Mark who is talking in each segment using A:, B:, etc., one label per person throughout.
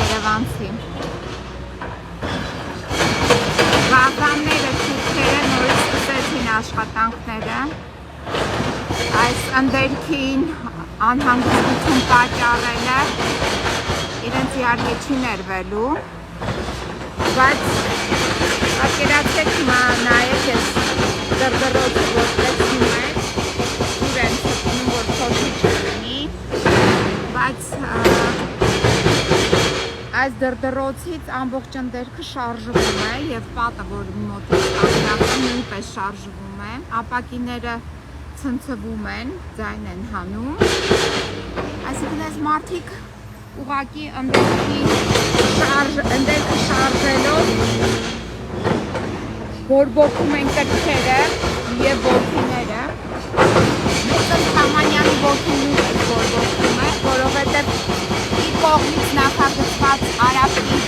A: երևանցի։ Գազանները, թուրքերը նորից սկսեցին աշխատանքները։ Այս ընդերքին անհանգստություն պատճառելը իրենց իհարկե չի ներվելու, բայց պատկերացրեք նայեք ես դրդրոցը որ տեսնում եք, ուր են թվում, որ փոքրի չլինի, բայց այս դրդրոցից ամբողջ ընդերքը շարժվում է և պատը, որ մոտ նույնպես շարժվում է, ապակիները ցնցվում են, ձայն են հանում, այսինքն այս մարդիկ ուղղակի ընդերքը շարժելով բորբոքում են կրքերը և որդիները, Մուսեն Թամանյանի որդին նույնպես բորբոքում է, որովհետև իր կողմից նախագծված Արաբի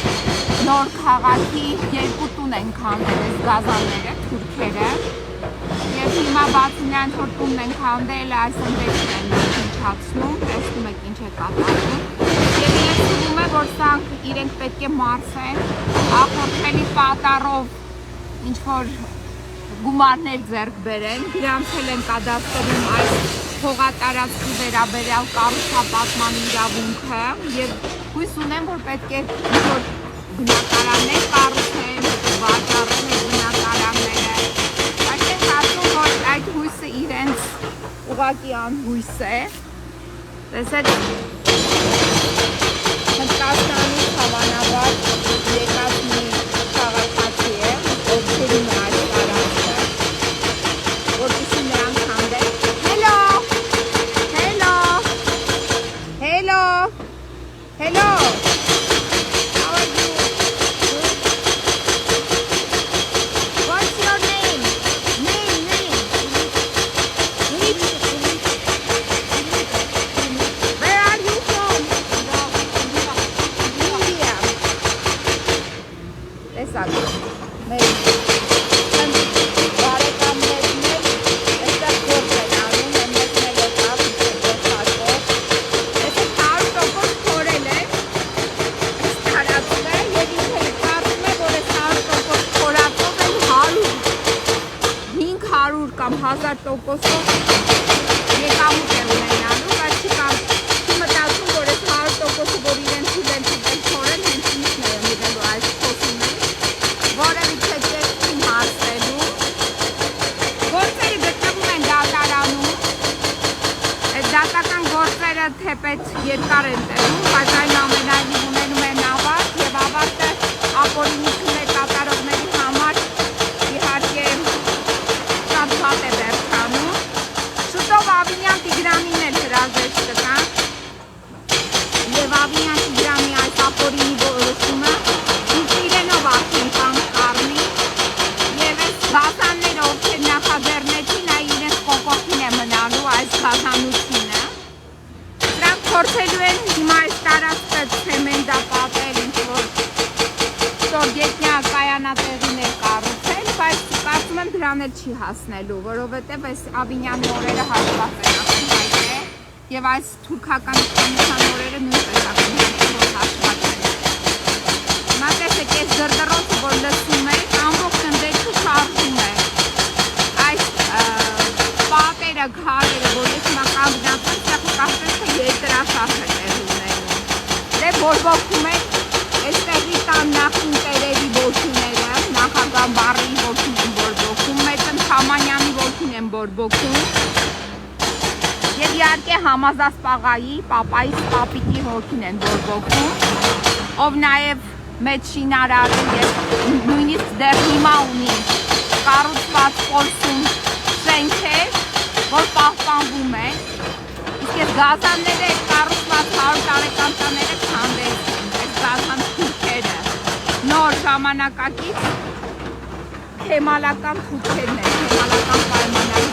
A: նոր քաղաքի երկու տուն են քանդել այս գազանները, թուրքերը, և հիմա բացի նրանց, որ տունն են քանդել, այս ընդերքն են ինչացնում, տեսնում եք ինչ է կատարվում, և իրենց թվում է, որ սրանք իրենք պետք է մարսեն, ախորժելի պատառով ինչ-որ գումարներ ձեռք բերեն, դրանց էլ են կադաստրում այս հողատարածքի վերաբերյալ կառուցապատման իրավունքը և հույս ունեմ, որ պետք է ինչ-որ բնակարաններ կառուցեն, վաճառեն այդ բնակարանները, բայց են կարծում, որ այդ հույսը իրենց ուղղակի անհույս է, տեսեք Հնդկաստանից հավանաբար եկած մի քաղաքացի է, ովքերին է այս տարածքը, որպեսզի նրանք քանդեն։ Hello! Hello! Hello! Hello! How are you? What's your name? Name. Where are you from? India. Տեսակ, մեր բարեկամներն էլ այստեղ գործ են անում, մեկն էլ եկավ գործակով, տեսեք 100% քորել է, այս տարածքը և ինքը կարծում է, որ այս 100% քորակով են 500 կամ 1000%-ով եկամուտ է ունենալու, բայց չի մտածում, որ այս 100%-ը, որ իրենց իրենց քորել, հենց ինքն է եղնելու այս փոսումից, որևիցե կերպ չի հարցրելու, գործերը գտնվում են դատարանում, այդ դատական գործերը թեպետ երկար են տևում, բայց այնուամենայնիվ ունենում են ավարտ և ավարտը ապօրինություններ կատարողների համար իհարկե շատ վատ է վերջանում, շուտով Ավինյան Տիգրանին էլ հրաժեշտ կտան և Ավինյան Տիգրանի այս ապօրինի որոշումը ինքը իրենով արդեն կանգ կառնի և այս գազանները, ովքեր նախաձեռնեցին, այ իրենց կոկորդին է մնալու այս գազանությունը, դրանք փորձելու են հիմա այս տարածքը ցեմենտապատել, ինչ-որ ստորգետնյա կայանատեղիներ կառուցել, բայց կարծում եմ դրան էլ չի հասնելու, որովհետև այս Ավինյանի օրերը հաշված են արդեն հայտնի և այս թուրքական իշխանության օրերը նույնպես արդեն հաշված են։ Հիմա տեսեք, այս դրդռոցը, որ լսում եք, ամբողջ ընդերքը շարժում է։ Այս պատերը, քարերը, որ ես հիմա կանգնած եմ, սեղմ կարծես թե երկրաշարժ է տեղի ունենում։ Դե բորբոքում են այստեղի տան նախին տերերի որդիները, նախագահ Բարիի որդին են բորբոքում, Մեսեն Թամանյանի որդին են բորբոքում և իհարկե Համազասպաղայի, պապայիս պապիկի որդին են բորբոքում, ով նաև մեծ շինարար է և նույնիսկ դեռ հիմա ունի կառուցված Պոլսում շենքեր, որ պահպանվում են, իսկ այս գազանները այդ կառուցված 100 տարեկան տները քանդեցին, այս գազան թուրքերը, նոր ժամանակակից քեմալական թուրքերն են, քեմալական պայմանների